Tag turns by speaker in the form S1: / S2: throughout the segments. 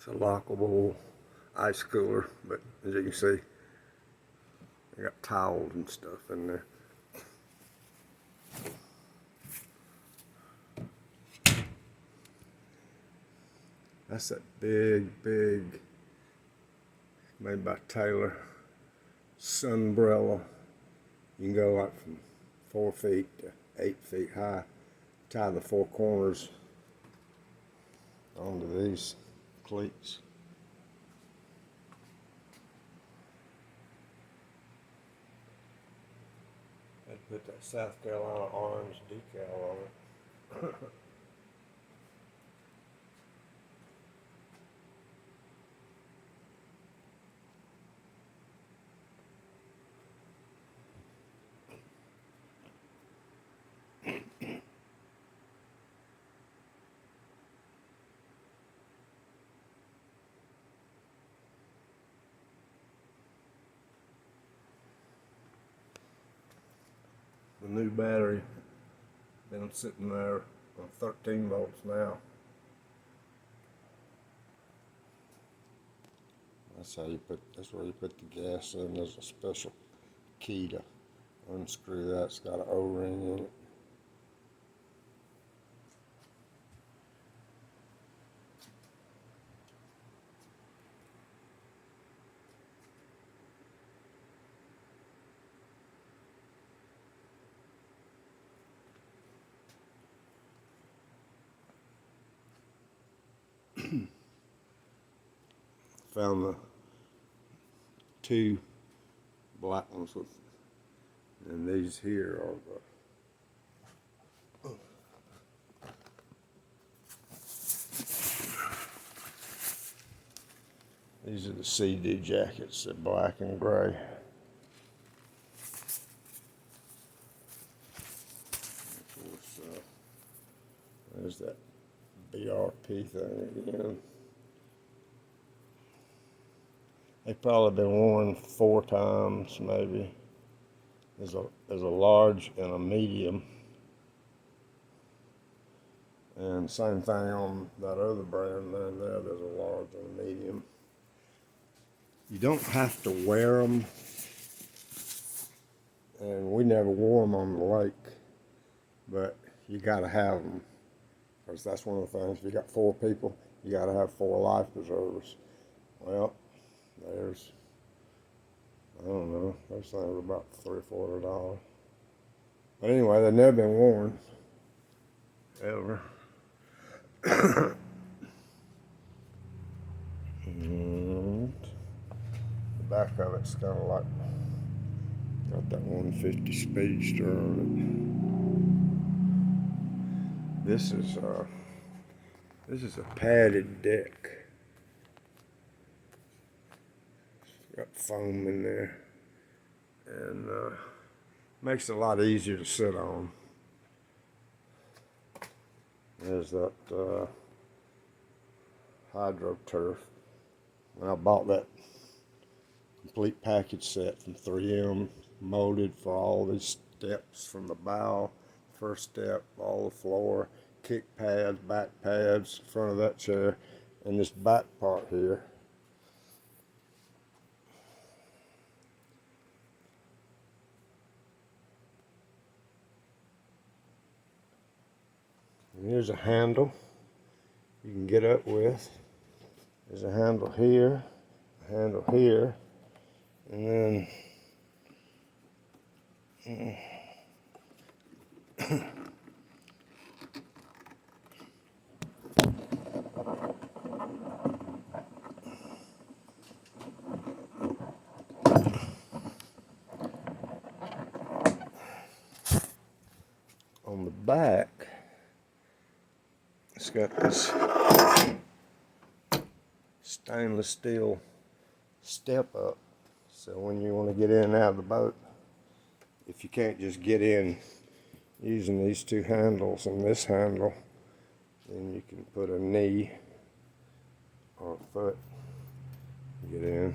S1: It's a lockable ice cooler, but as you can see, I got towels and stuff in there. That's that big, made by Taylor, sunbrella. You can go like from 4 feet to 8 feet high. Tie the 4 corners onto these cleats. I'd put that South Carolina orange decal on it. The new battery, been sitting there on 13 volts now. That's where you put the gas in. There's a special key to unscrew that. It's got an O-ring in it. Found the 2 black ones with, and these here are the these are the Sea Doo jackets, they're black and gray. Of course, there's that BRP thing again. They've probably been worn 4 times, maybe. There's a large and a medium. And same thing on that other brand down there. There's a large and a medium. You don't have to wear them. And we never wore them on the lake. But you gotta have them. Because that's one of the things. If you got 4 people, you gotta have 4 life preservers. Well, there's, I don't know, those things are about $300 or $400. But anyway, they've never been worn, ever. And the back of it's kind of like, got that 150 Speedster on it. This is a padded deck. Got foam in there, and makes it a lot easier to sit on. There's that hydro turf. When I bought that complete package set from 3M, molded for all these steps from the bow, first step, all the floor, kick pads, back pads, front of that chair, and this back part here. And here's a handle you can get up with. There's a handle here, and then on the back, it's got this stainless steel step up, so when you want to get in and out of the boat, if you can't just get in using these 2 handles and this handle, then you can put a knee or a foot and get in.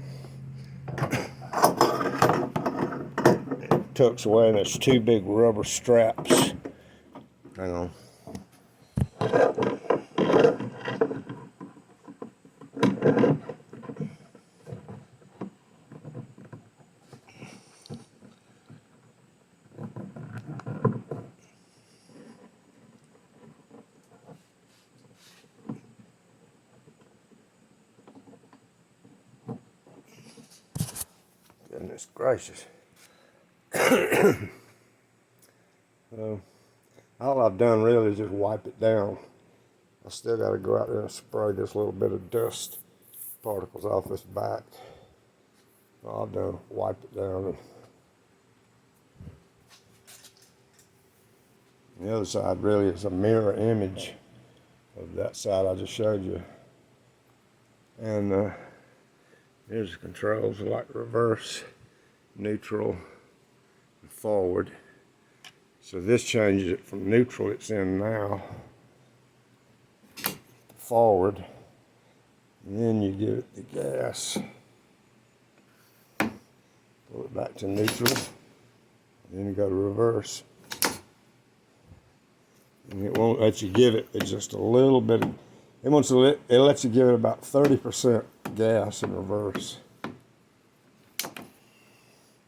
S1: It tucks away, and there's 2 big rubber straps. Hang on. Goodness gracious. So, all I've done really is just wipe it down. I still got to go out there and spray this little bit of dust particles off this back. All I've done is wipe it down. And the other side really is a mirror image of that side I just showed you. And here's the controls, like reverse, neutral, and forward. So this changes it from neutral it's in now to forward. And then you give it the gas. Pull it back to neutral. And then you go to reverse. And it won't let you give it just a little bit. It lets you give it about 30% gas in reverse.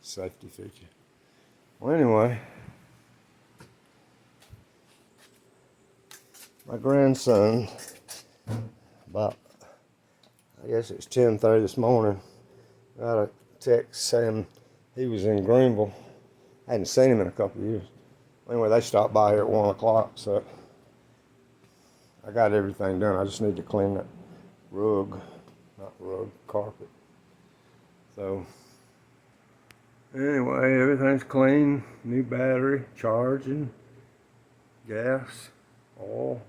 S1: Safety feature. Well, anyway, my grandson, about, I guess it was 10:30 this morning, got a text saying he was in Greenville. I hadn't seen him in a couple of years. Anyway, they stopped by here at 1 o'clock, so I got everything done. I just need to clean that carpet. So, anyway, everything's clean. New battery, charging, gas, oil.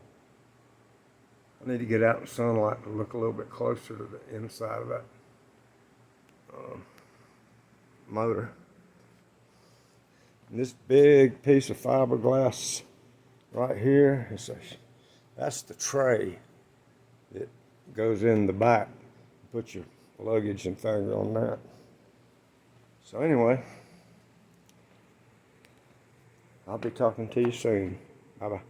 S1: I need to get out in sunlight and look a little bit closer to the inside of that motor. And this big piece of fiberglass right here, that's the tray that goes in the back. Put your luggage and things on that. So anyway, I'll be talking to you soon. Bye-bye.